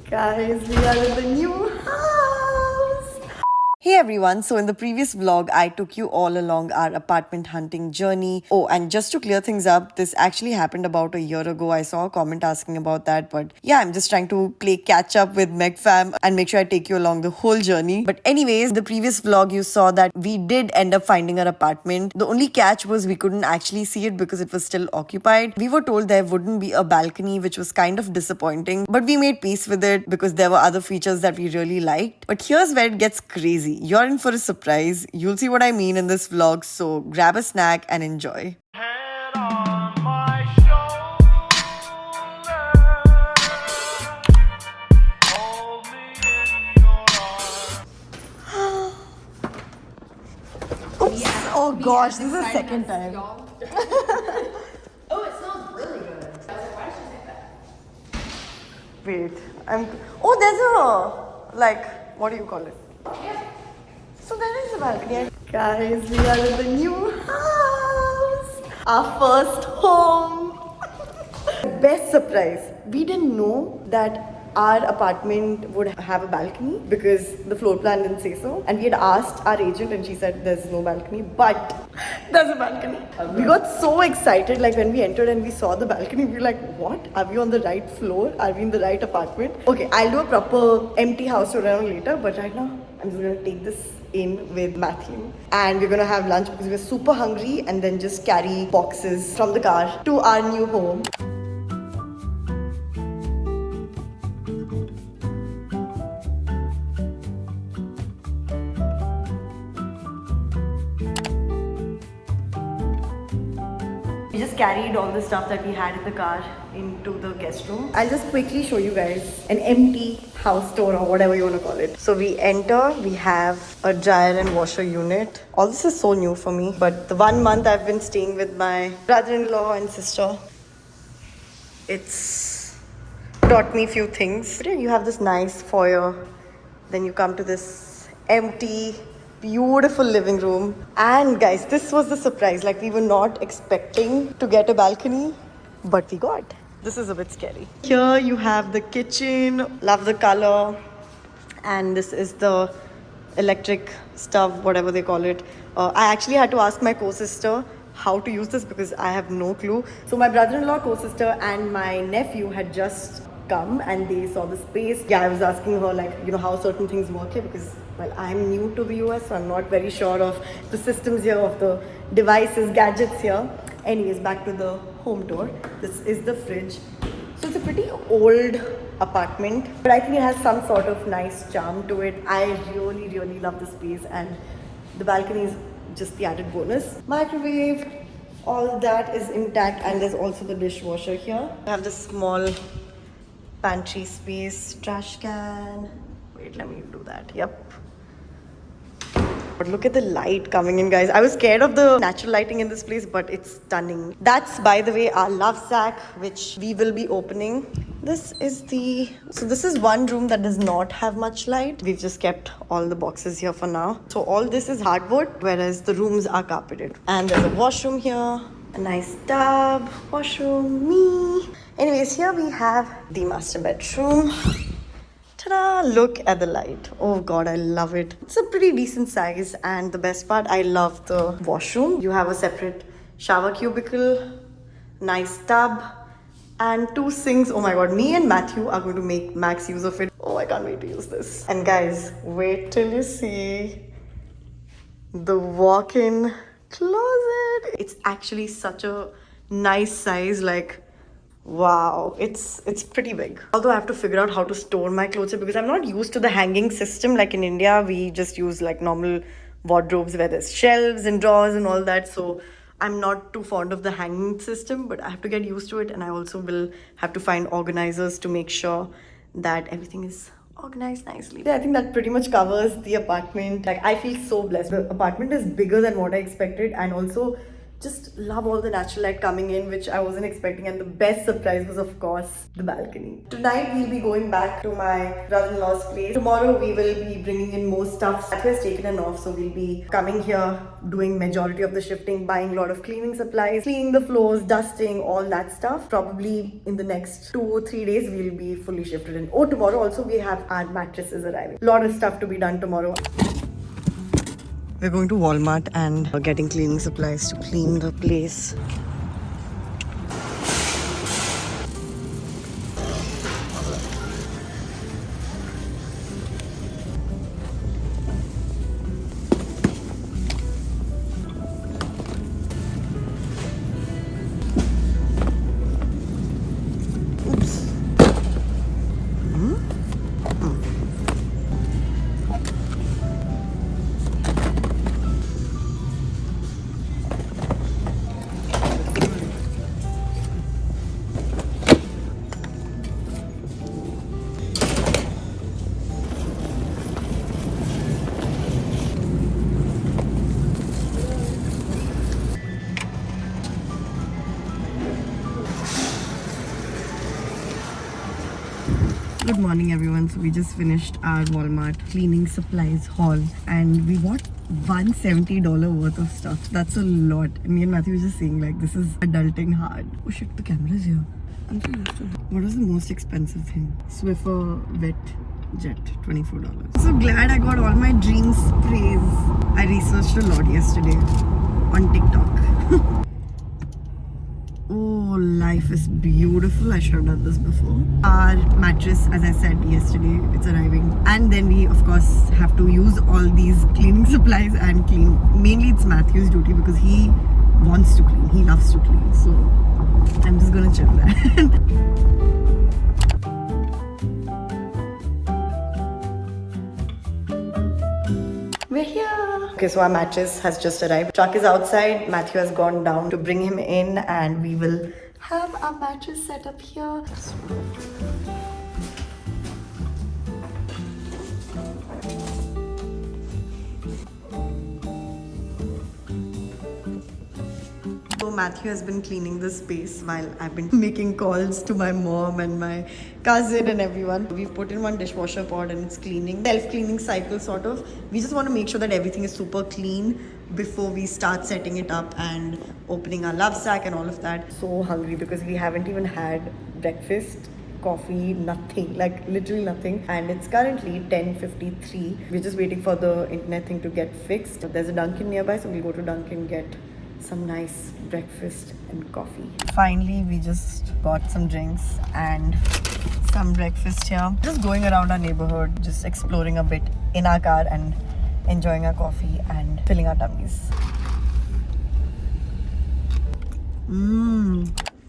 Guys, we are in the new house. Hey everyone, so in the previous vlog, I took you all along our apartment hunting journey. Oh, and just to clear things up, this actually happened about a year ago. I saw a comment asking about that, but yeah, I'm just trying to play catch up with MegFam and make sure I take you along the whole journey. But anyways, the previous vlog you saw that we did end up finding our apartment. The only catch was we couldn't actually see it because it was still occupied. We were told there wouldn't be a balcony, which was kind of disappointing, but we made peace with it because there were other features that we really liked. But here's where it gets crazy. You're in for a surprise. You'll see what I mean in this vlog, so grab a snack and enjoy. Head on my shoulder, hold me in your arms. Oops. Oh gosh, this is the second time. Oh, it smells really good. Why did you say that? Wait, oh, there's a, like, what do you call it? Yeah. So there is a balcony. Guys, we are in the new house. Our first home. Best surprise. We didn't know that our apartment would have a balcony because the floor plan didn't say so. And we had asked our agent and she said there's no balcony, but there's a balcony. We got so excited like when we entered and we saw the balcony, we were like, what? Are we on the right floor? Are we in the right apartment? Okay, I'll do a proper empty house tour around later, but right now I'm just gonna take this in with Matthew and we're gonna have lunch because we're super hungry and then just carry boxes from the car to our new home. We just carried all the stuff that we had in the car into the guest room. I'll just quickly show you guys an empty house tour or whatever you want to call it. So we enter, we have a dryer and washer unit. All this is so new for me, but the 1 month I've been staying with my brother-in-law and sister, it's taught me a few things. But yeah, you have this nice foyer, then you come to this empty beautiful living room. And guys, this was the surprise. Like, we were not expecting to get a balcony, but we got. This is a bit scary. Here you have the kitchen. Love the color. And this is the electric stove, whatever they call it. I actually had to ask my co-sister how to use this because I have no clue. So my brother-in-law, co-sister and my nephew had just come and they saw the space. Yeah, I was asking her like, you know, how certain things work here because, well, I'm new to the US, so I'm not very sure of the systems here, of the devices, gadgets here. Anyways, back to the home tour. This is the fridge. So it's a pretty old apartment, but I think it has some sort of nice charm to it. I really, really love the space and the balcony is just the added bonus. Microwave, all of that is intact and there's also the dishwasher here. I have this small pantry space, trash can. Wait, let me do that. Yep. But look at the light coming in, guys. I was scared of the natural lighting in this place, but it's stunning. That's, by the way, our love sack, which we will be opening. This is one room that does not have much light. We've just kept all the boxes here for now. So all this is hardwood, whereas the rooms are carpeted. And there's a washroom here, a nice tub, washroom, me. Anyways, here we have the master bedroom. Ta-da! Look at the light. Oh god, I love it. It's a pretty decent size, and the best part, I love the washroom. You have a separate shower cubicle, nice tub, and 2 sinks. Oh my god, me and Matthew are going to make max use of it. Oh, I can't wait to use this. And guys, wait till you see the walk-in closet. It's actually such a nice size, like, wow, it's pretty big. Although I have to figure out how to store my clothes here because I'm not used to the hanging system. Like in India, we just use like normal wardrobes where there's shelves and drawers and all that. So I'm not too fond of the hanging system, but I have to get used to it. And I also will have to find organizers to make sure that everything is organized nicely. Yeah, I think that pretty much covers the apartment. Like, I feel so blessed. The apartment is bigger than what I expected, and also Just love all the natural light coming in, which I wasn't expecting. And the best surprise was, of course, the balcony. Tonight we'll be going back to my brother-in-law's place. Tomorrow we will be bringing in more stuff. That has taken an off, so we'll be coming here, doing majority of the shifting, buying a lot of cleaning supplies, cleaning the floors, dusting, all that stuff. Probably in the next 2 or 3 days we'll be fully shifted in. Oh, tomorrow also we have our mattresses arriving. A lot of stuff to be done tomorrow. We're going to Walmart and getting cleaning supplies to clean the place. Good morning everyone. So we just finished our Walmart cleaning supplies haul and we bought $170 worth of stuff. That's a lot. Me and Matthew were just saying like this is adulting hard. Oh shit, the camera's here. I'm so used to that. What was the most expensive thing? Swiffer Wet Jet, $24. So glad I got all my dream sprays. I researched a lot yesterday on TikTok. Oh, life is beautiful. I should have done this before. Our mattress, as I said yesterday, it's arriving. And then we, of course, have to use all these cleaning supplies and clean. Mainly it's Matthew's duty because he wants to clean. He loves to clean. So I'm just gonna chill there. We're here. Okay, so our mattress has just arrived. Truck is outside. Matthew has gone down to bring him in and we will have our mattress set up here. So Matthew has been cleaning this space while I've been making calls to my mom and my cousin and everyone. We've put in one dishwasher pod and it's cleaning, self-cleaning cycle sort of. We just want to make sure that everything is super clean before we start setting it up and opening our love sack and all of that. So hungry because we haven't even had breakfast, coffee, nothing, like literally nothing. And it's currently 10:53. We're just waiting for the internet thing to get fixed. There's a Dunkin' nearby, so we'll go to Dunkin', get some nice breakfast and coffee. Finally, we just got some drinks and some breakfast here. Just going around our neighborhood, just exploring a bit in our car and enjoying our coffee and filling our tummies.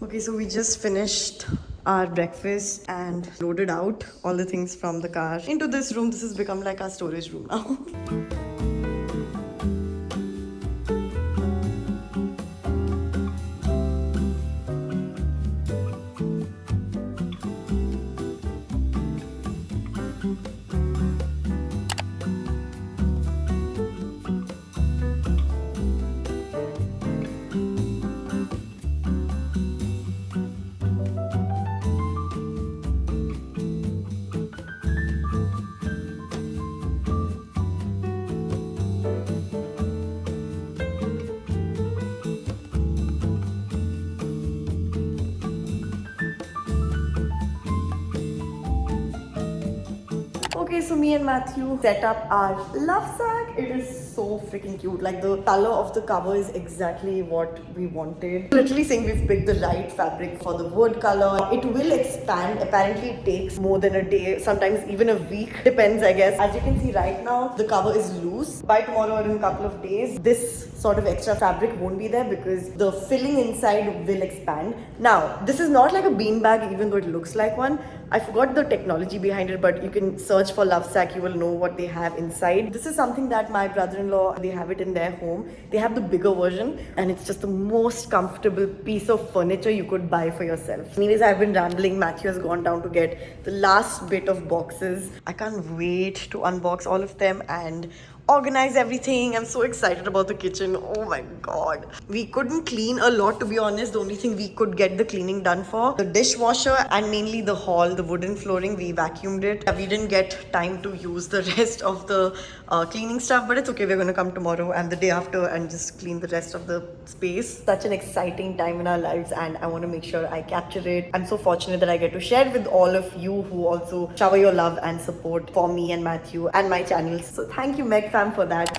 Okay, so we just finished our breakfast and loaded out all the things from the car into this room. This has become like our storage room now. Okay, so me and Matthew set up our love sack. It is so freaking cute. Like the color of the cover is exactly what we wanted. Literally saying we've picked the right fabric for the wood color. It will expand. Apparently it takes more than a day, sometimes even a week. Depends, I guess. As you can see right now, the cover is loose. By tomorrow or in a couple of days, this sort of extra fabric won't be there because the filling inside will expand. Now, this is not like a beanbag even though it looks like one. I forgot the technology behind it, but you can search for love sack, you will know what they have inside. This is something that my brother-in-law, they have it in their home. They have the bigger version and it's just the most comfortable piece of furniture you could buy for yourself. Anyways, I've been rambling. Matthew has gone down to get the last bit of boxes. I can't wait to unbox all of them and organize everything. I'm so excited about the kitchen. Oh my god. We couldn't clean a lot, to be honest. The only thing we could get the cleaning done for the dishwasher and mainly the hall, the wooden flooring. We vacuumed it. We didn't get time to use the rest of the cleaning stuff, but it's okay. We're gonna come tomorrow and the day after and just clean the rest of the space. Such an exciting time in our lives, and I want to make sure I capture it. I'm so fortunate that I get to share it with all of you who also shower your love and support for me and Matthew and my channels. So thank you, Meg fam, for that.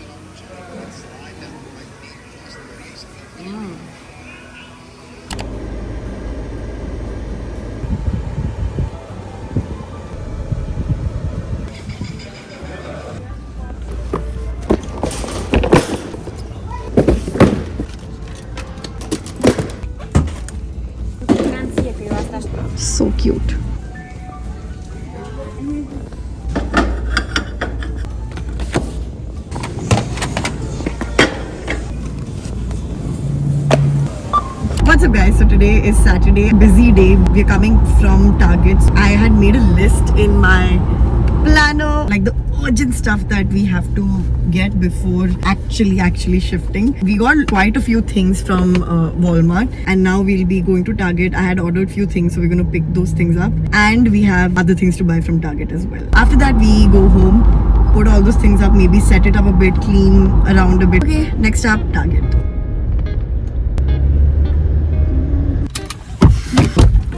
So cute. What's up guys, so today is Saturday, busy day. We're coming from Target. I had made a list in my planner, like the urgent stuff that we have to get before actually shifting. We got quite a few things from Walmart, and now we'll be going to Target. I had ordered few things, so we're gonna pick those things up, and we have other things to buy from Target as well. After that we go home, put all those things up, maybe set it up a bit, clean around a bit. Okay, next up, Target.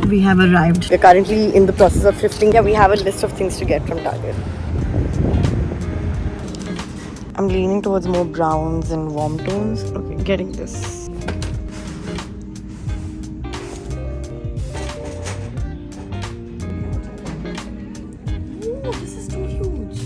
We have arrived. We're currently in the process of shifting. Yeah, we have a list of things to get from Target. I'm leaning towards more browns and warm tones. Okay, getting this. Ooh, this is too huge.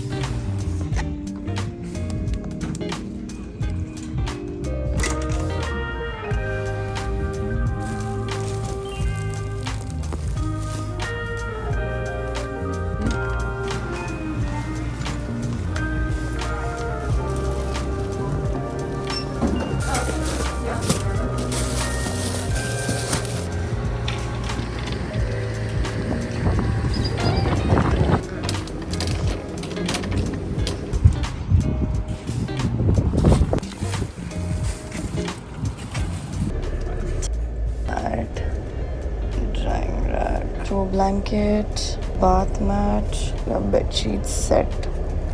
Drying rack, throw blanket, bath mat, a bed sheet set.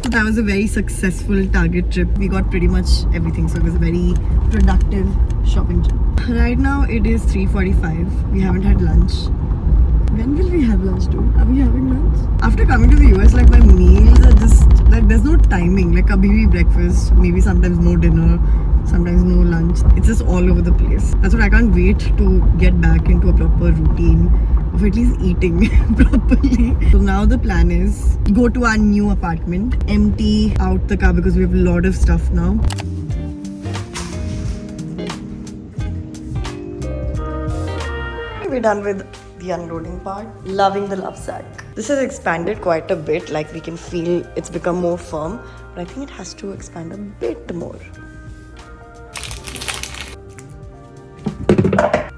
So that was a very successful Target trip. We got pretty much everything, so it was a very productive shopping trip. Right now it is 3:45. We haven't had lunch. When will we have lunch too? Are we having lunch? After coming to the US, like my meals are just like there's no timing. Like kabhi bhi breakfast, maybe sometimes no dinner, sometimes no lunch. It's just all over the place. That's what I can't wait to get back into a proper routine of at least eating properly. So now the plan is go to our new apartment, empty out the car because we have a lot of stuff now. We're done with the unloading part. Loving the love sack. This has expanded quite a bit, like we can feel it's become more firm, but I think it has to expand a bit more. Bye.